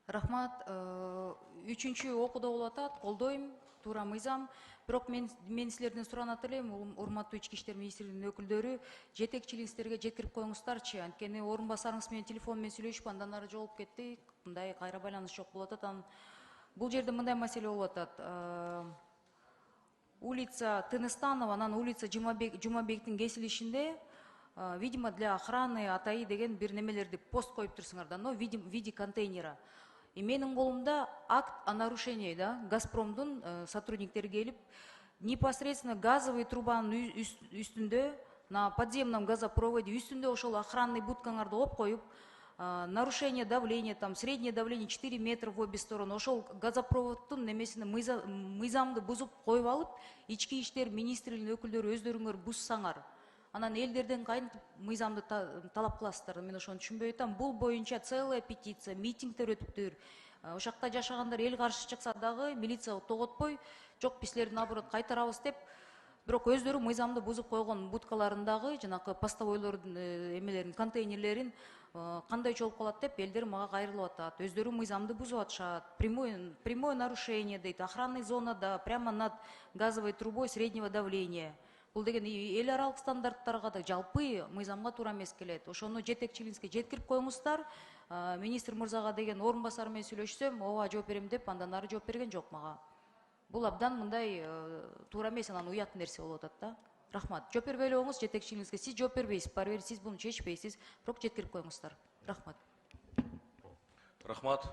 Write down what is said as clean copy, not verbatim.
Рахмат. Үчүнчү окууда болуп атат, колдойм, туура мыйзам. Бирок мен силерден суранат элем, урматтуу ички иштер министрлигинин өкүлдөрү, жетекчилигиңиздерге жеткирип коюңуздарчы. Анткени орун басарыңыз менен телефон менен сүйлөшүп, андан ары жолугуп кетти, мындай кайра байланыш жок болуп атат. Бул жерде мындай маселе болуп атат. Улица Тыныстанова, анан улица Жумабектин кесилишинде, видимо, для охраны атайы деген бир немелерди пост коюп турсуңар да, но в виде контейнера. И менин колумда акт о нарушении, да, Газпромдун сотрудниктери келип, непосредственно газовый трубанын үстүндө, на подземном газопроводе үстүндө ошол охранный будкаңарды коюп коюп, нарушение давления, там среднее давление 4 метра в обе стороны. Ошол газопроводтун немесине мыйзамды бузуп коюп алып, ички иштер министрлигинин өкүлдөрү өздөрүңөр буссаңар, анан элдерден кантип мыйзамды талап кыласыздар? Мен ошону түшүнбөй атам. Бул боюнча целая петиция, митингдер өтүптүр. Ошол жакта жашагандар эл каршы чыкса дагы милиция тоготпой, жок биз силерди наоборот кайтарабыз деп, бирок өздөрү мыйзамды бузуп койгон будкаларындагы жанакы постовойлордун эмелерин, контейнерлерин кандай чолуп калат деп элдер мага кайрылып атат. Өздөрү мыйзамды бузуп атышат. Прямое нарушение дейт. Охранный зонада прямо над газовой трубой среднего давления. Бул деген эл аралык стандарттарга да жалпы мыйзамга туура эмес келет. Ошону жетекчилигиңизге жеткирип коюңуздар. Министр мырзага деген орун басары менен сүйлөшсөм, ооба жооп берем деп, андан ары жооп берген жок мага. Бул абдан мындай туура эмес, анан уят нерсе болуп атат да. Рахмат. Жооп бербей эле коюңуз жетекчилигиңизге. Сиз жооп бербейсиз, сиз буну чечпейсиз, бирок жеткирип коюңуздар. Рахмат. Рахмат.